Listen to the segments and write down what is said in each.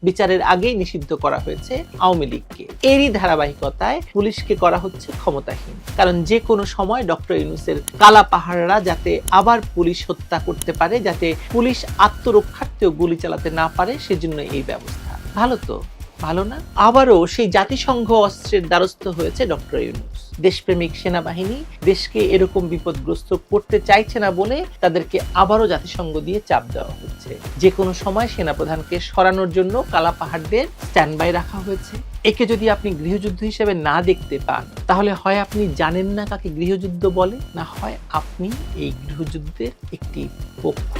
বিচারের আগেই নিষিদ্ধ করা হয়েছে আওয়ামী লীগকে। এরই ধারাবাহিকতায় পুলিশকে করা হচ্ছে ক্ষমতাহীন, কারণ যে কোনো সময় ডক্টর ইউনূসের কালা পাহাড়রা যাতে আবার পুলিশ হত্যা করতে পারে, যাতে পুলিশ আত্মরক্ষার্থেও গুলি চালাতে না পারে, সেজন্য এই ব্যবস্থা। ভালো তো, ভালো না? আবারও সেই জাতিসংঘ অস্ত্রের দ্বারস্থ হয়েছে ডক্টর ইউনূস। দেশপ্রেমিক সেনাবাহিনী দেশকে এরকম বিপদগ্রস্ত করতে চাইছে না বলে তাদেরকে আবারও জাতিসংঘ দিয়ে চাপ দেওয়া হচ্ছে। যে কোনো সময় সেনাপ্রধানকে সরানোর জন্য কালা পাহাড়দের স্ট্যান্ড বাই রাখা হয়েছে। একে যদি আপনি গৃহযুদ্ধ হিসেবে না দেখতে পান, তাহলে হয় আপনি জানেন না কাকে গৃহযুদ্ধ বলে, না হয় আপনি এই গৃহযুদ্ধের একটি পক্ষ।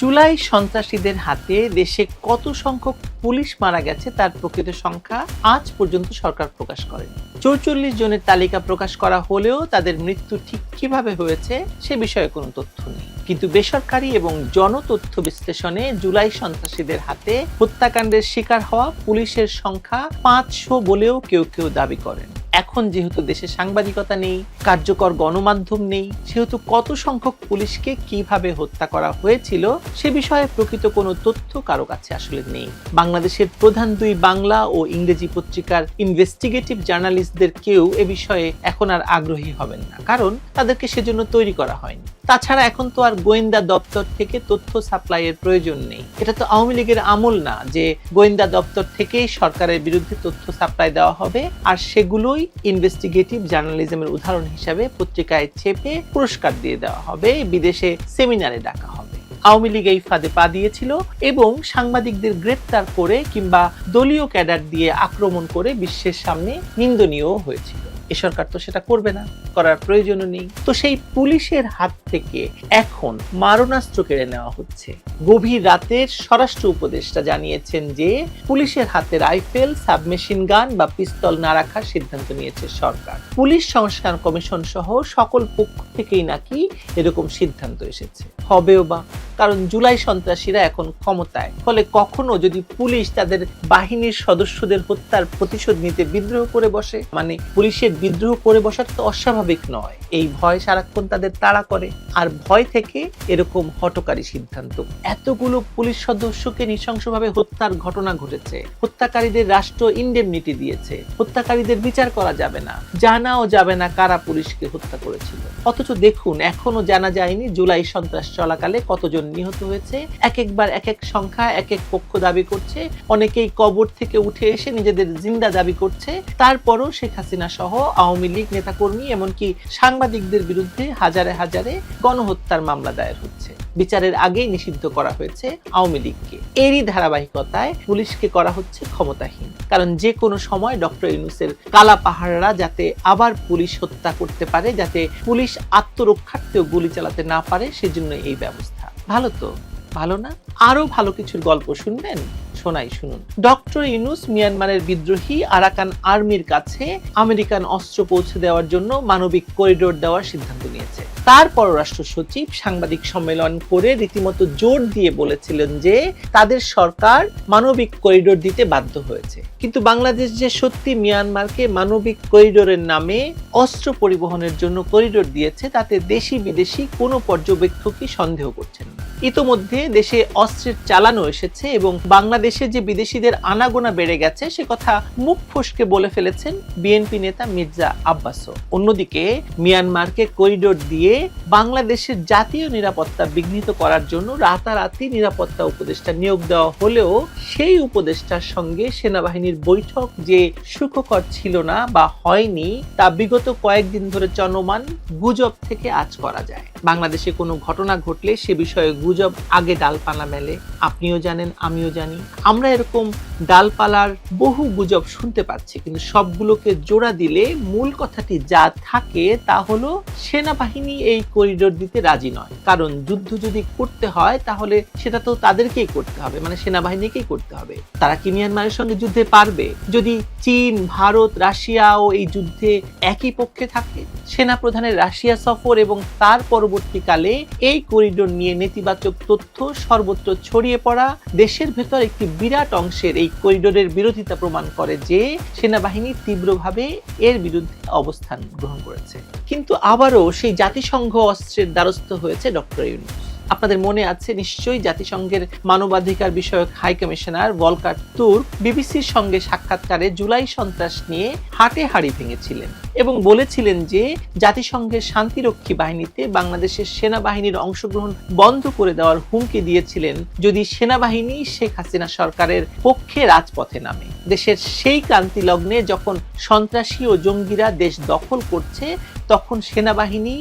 জুলাই সন্ত্রাসীদের হাতে দেশে কত সংখ্যক পুলিশ মারা গেছে তার প্রকৃত সংখ্যা আজ পর্যন্ত সরকার প্রকাশ করেনি। ৪৪ জনের তালিকা প্রকাশ করা হলেও তাদের মৃত্যু ঠিক কিভাবে হয়েছে সে বিষয়ে কোনো তথ্য নেই। কিন্তু বেসরকারি এবং জনতথ্য বিশ্লেষণে জুলাই সন্ত্রাসীদের হাতে হত্যাকাণ্ডের শিকার হওয়া পুলিশের সংখ্যা ৫০০ বলেও কেউ কেউ দাবি করেন। এখন যেহেতু দেশে সাংবাদিকতা নেই, কার্যকর গণমাধ্যম নেই, সেহেতু কত সংখ্যক পুলিশকে কিভাবে হত্যা করা হয়েছিল সে বিষয়ে প্রকৃত কোনো তথ্য কারো কাছে আসলে নেই। বাংলাদেশের প্রধান দুই বাংলা ও ইংরেজি পত্রিকার ইনভেস্টিগেটিভ জার্নালিস্টদের কেউ এ বিষয়ে এখন আর আগ্রহী হবেন না, কারণ তাদেরকে সেজন্য তৈরি করা হয়নি। তাছাড়া এখন তো আর গোয়েন্দা দপ্তর থেকে তথ্য সাপ্লাইয়ের প্রয়োজন নেই। এটা তো আওয়ামী লীগের আমল না যে গোয়েন্দা দপ্তর থেকেই সরকারের বিরুদ্ধে তথ্য সাপ্লাই দেওয়া হবে আর সেগুলোই ইনভেস্টিগেটিভ জার্নালিজমের উদাহরণ হিসাবে পত্রিকায় ছেপে পুরস্কার দিয়ে দেওয়া হবে, বিদেশে সেমিনারে ডাকা হবে। আওয়ামী লীগ এই ফাঁদে পা দিয়েছিল এবং সাংবাদিকদের গ্রেপ্তার করে কিংবা দলীয় ক্যাডার দিয়ে আক্রমণ করে বিশ্বের সামনে নিন্দনীয় হয়েছিল। এ সরকার তো সেটা করবে না, করার প্রয়োজনও নেই। তো সেই পুলিশের হাত থেকে এখন মারণাস্ত্র কেড়ে নেওয়া হচ্ছে। গভীর রাতের স্বরাষ্ট্র উপদেষ্টা জানিয়েছেন যে পুলিশের হাতে রাইফেল, সাবমেশিন গান বা পিস্তল না রাখার সিদ্ধান্ত নিয়েছে সরকার। পুলিশ সংস্কার কমিশন সহ সকল পক্ষ থেকেই নাকি এরকম সিদ্ধান্ত এসেছে। হবেও বা, কারণ জুলাই সন্ত্রাসীরা এখন ক্ষমতায়। ফলে কখনো যদি পুলিশ তাদের বাহিনীর সদস্যদের হত্যার প্রতিশোধ নিতে বিদ্রোহ করে বসে, মানে পুলিশের বিদ্রোহ করে বসার তো অস্বাভাবিক নয়। এই ভয় সারাক্ষণ তাদের তাড়া করে, আর ভয় থেকে এরকম হঠকারী সিদ্ধান্ত। এতগুলো পুলিশ সদস্যকে নৃশংসভাবে হত্যার ঘটনা ঘটেছে, হত্যাকারীদের রাষ্ট্র ইনডেমনিটি দিয়েছে, হত্যাকারীদের বিচার করা যাবে না, জানাও যাবে না কারা পুলিশকে হত্যা করেছিল। অথচ দেখুন এখনো জানা যায়নি জুলাই সন্ত্রাস চলাকালে কতজন নিহত হয়েছে। এক একবার এক এক সংখ্যা এক এক পক্ষ দাবি করছে, অনেকেই কবর থেকে উঠে এসে নিজেদের জিন্দা দাবি করছে। তারপরও শেখ হাসিনা সহ আওয়ামী লীগ নেতাকর্মী এমনকি সাংবাদিকদের বিরুদ্ধে হাজারে হাজারে গণহত্যার মামলা দায়ের হচ্ছে। বিচারের আগেই নিষিদ্ধ করা হয়েছে আওয়ামী লীগকে। এরই ধারাবাহিকতায় পুলিশকে করা হচ্ছে ক্ষমতাহীন, কারণ যে কোনো সময় ডক্টর ইউনূসের কালা পাহাড়রা যাতে আবার পুলিশ হত্যা করতে পারে, যাতে পুলিশ আত্মরক্ষার্থেও গুলি চালাতে না পারে, সেজন্য এই ব্যবস্থা। ভালো তো, ভালো না? আরো ভালো কিছুর গল্প শুনবেন? শোনাই, শুনুন। ডক্টর ইউনূস মিয়ানমারের বিদ্রোহী আরাকান আর্মির কাছে আমেরিকান অস্ত্র পৌঁছে দেওয়ার জন্য মানবিক করিডোর দেওয়ার সিদ্ধান্ত নিয়েছে। তার পররাষ্ট্র সচিব সাংবাদিক সম্মেলন করে রীতিমতো জোর দিয়ে বলেছিলেন যে তাদের সরকার মানবিক করিডোর দিতে বাধ্য হয়েছে। কিন্তু বাংলাদেশ যে সত্যি মিয়ানমারকে মানবিক করিডোরের নামে অস্ত্র পরিবহনের জন্য করিডোর দিয়েছে, তাতে দেশি বিদেশি কোনো পর্যবেক্ষকই সন্দেহ করছেন না। ইতোমধ্যে দেশে অস্ত্রের চালানো এসেছে এবং বাংলাদেশে যে বিদেশিদের আনাগোনা বেড়ে গেছে সে কথা মুখ ফসকে বলে ফেলেছেন বিএনপি নেতা মির্জা আব্বাসও। অন্যদিকে মিয়ানমারকে করিডোর দিয়ে বাংলাদেশের জাতীয় নিরাপত্তা বিঘ্নিত করার জন্য রাতারাতি নিরাপত্তা উপদেষ্টা নিয়োগ দেওয়া হলেও সেই উপদেষ্টার সঙ্গে সেনাবাহিনীর বৈঠক যে সুখকর ছিল না বা হয়নি তা বিগত কয়েকদিন ধরে চলমান গুজব থেকে আজ করা যায়। বাংলাদেশে কোনো ঘটনা ঘটলে সে বিষয়ে গুজব আগে ডালপালা মেলে, আপনিও জানেন আমিও জানি। আমরা এরকম ডালপালার বহু গুজব শুনতে পাচ্ছি, কিন্তু সবগুলোকে জোড়া দিলে মূল কথাটি যা থাকে তা হলো সেনাবাহিনী এই করিডোর দিতে রাজি নয়। কারণ যুদ্ধ যদি করতে হয় তাহলে সেটা তো তাদেরকেই করতে হবে, মানে সেনাবাহিনীকেই করতে হবে। তারা কি মিয়ানমারের সঙ্গে যুদ্ধে পারবে যদি চীন, ভারত, রাশিয়াও এই যুদ্ধে একই পক্ষে থাকে? সেনাপ্রধানের রাশিয়া সফর এবং তার পরবর্তীকালে এই করিডোর নিয়ে নেতিবাচক তথ্য সর্বত্র ছড়িয়ে পড়া দেশের ভেতর একটি বিরাট অংশের এই করিডোরের বিরোধিতা প্রমাণ করে যে সেনাবাহিনী তীব্রভাবে এর বিরুদ্ধে অবস্থান গ্রহণ করেছে। কিন্তু আবারও সেই জাতিসংঘ অস্ত্রের দ্বারস্থ হয়েছে ডক্টর ইউনূস। আপনাদের মনে আছে নিশ্চয়ই জাতিসংঘের মানবাধিকার বিষয়ক হাই কমিশনার ভলকার তুর্ক বিবিসির সঙ্গে সাক্ষাৎকারে জুলাই সন্ত্রাস নিয়ে হাটে হাড়ি ভেঙেছিলেন এবং বলেছিলেন যে জাতিসংঘের শান্তিরক্ষী বাহিনীতে বাংলাদেশের সেনাবাহিনীর অংশগ্রহণ বন্ধ করে দেওয়ার হুমকি দিয়েছিলেন যদি সেনাবাহিনী শেখ হাসিনা সরকারের পক্ষে রাজপথে নামে। দেশের সেই ক্রান্তি লগ্নে যখন সন্ত্রাসী ও জঙ্গিরা দেশ দখল করছে তখন সেনাবাহিনী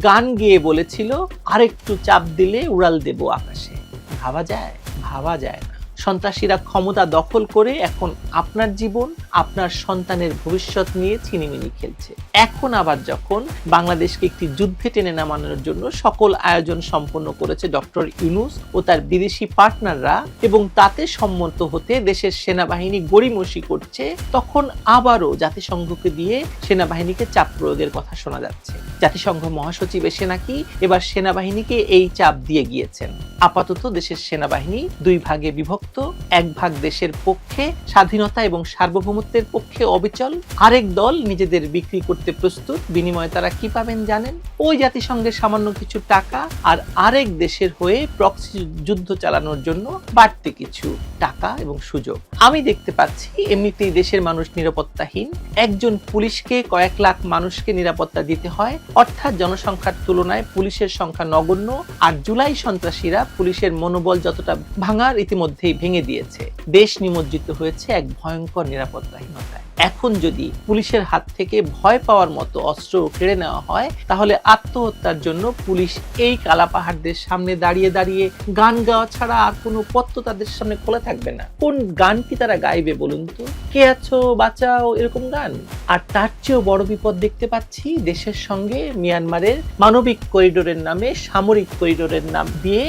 গান গেয়ে বলেছিল আরেকটু চাপ দিলে উড়াল দেব আকাশে। ভাবা যায়? ভাবা যায় না। সন্ত্রাসীরা ক্ষমতা দখল করে এখন আপনার জীবন, আপনার সন্তানের ভবিষ্যৎ নিয়ে ছিনিমিনি খেলছে। এখন আবার যখন বাংলাদেশকে একটি যুদ্ধে টেনে নামানোর জন্য সকল আয়োজন সম্পন্ন করেছে ডক্টর ইউনূস ও তার বিদেশি পার্টনাররা এবং তাতে সম্মত হতে দেশের সেনাবাহিনী গড়িমসি করছে, তখন আবারও জাতিসংঘকে দিয়ে সেনাবাহিনীকে চাপ প্রয়োগের কথা শোনা যাচ্ছে। জাতিসংঘ মহাসচিব এসে নাকি এবার সেনাবাহিনীকে এই চাপ দিয়ে গিয়েছেন। আপাতত দেশের সেনাবাহিনী দুই ভাগে বিভক্ত। এক ভাগ দেশের পক্ষে, স্বাধীনতা এবং সার্বভৌমত্বের পক্ষে অবিচল, আরেক দল নিজেদের বিক্রি করতে প্রস্তুত। বিনিময়ে তারা কি পাবেন জানেন? ওই জাতিসংঘের সামান্য কিছু টাকা আর আরেক দেশের হয়ে প্রক্সি যুদ্ধ চালানোর জন্য বাড়তি কিছু টাকা এবং সুযোগ। আমি দেখতে পাচ্ছি এমনিতেই দেশের মানুষ নিরাপত্তাহীন। একজন পুলিশকে কয়েক লাখ মানুষকে নিরাপত্তা দিতে হয়, অর্থাৎ জনসংখ্যার তুলনায় পুলিশের সংখ্যা নগণ্য। আর জুলাই সন্ত্রাসীরা পুলিশের মনোবল যতটা ভাঙার ইতিমধ্যেই ভেঙে দিয়েছে। দেশ নিমজ্জিত হয়েছে এক ভয়ঙ্কর নিরাপত্তাহীনতায়। এখন যদি পুলিশের হাত থেকে ভয় পাওয়ার মতো অস্ত্র কেড়ে নেওয়া হয়, তাহলে আত্মহত্যার জন্য পুলিশ এই কালাপাহাড়দের সামনে দাঁড়িয়ে দাঁড়িয়ে গান গাওয়া ছাড়া আর কোনো পথ তো তাদের সামনে খোলা থাকবে না। কোন গান কি তারা গাইবে বলুন তো? কে আছো বাঁচাও, এরকম গান? আর তার চেয়েও বড় বিপদ দেখতে পাচ্ছি দেশের সঙ্গে মিয়ানমারের মানবিক করিডোরের নামে, সামরিক করিডোরের নাম দিয়ে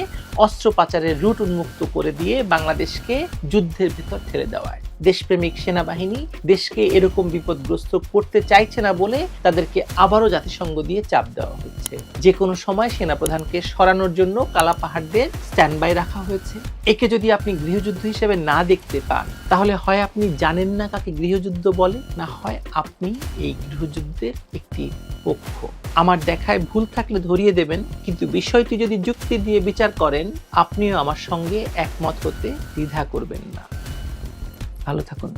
অস্ত্র পাচারের রুট উন্মুক্ত করে দিয়ে বাংলাদেশকে যুদ্ধের ভিতর ঠেলে দেওয়ায়। দেশপ্রেমিক সেনাবাহিনী দেশকে এরকম বিপদগ্রস্ত করতে চাইছে না বলে তাদেরকে আবারও জাতিসংঘ দিয়ে চাপ দেওয়া হচ্ছে। যে কোনো সময় সেনাপ্রধানকে সরানোর জন্য কালাপাহাড়দের স্ট্যান্ড বাই রাখা হয়েছে। একে যদি আপনি গৃহযুদ্ধ হিসেবে না দেখতে পান, তাহলে হয় আপনি জানেন না কাকে গৃহযুদ্ধ বলে, না হয় আপনি এই গৃহযুদ্ধের একটি পক্ষ। আমার দেখায় ভুল থাকলে ধরিয়ে দেবেন, কিন্তু বিষয়টি যদি যুক্তি দিয়ে বিচার করেন, আপনিও আমার সঙ্গে একমত হতে দ্বিধা করবেন না। ভালো থাকুন।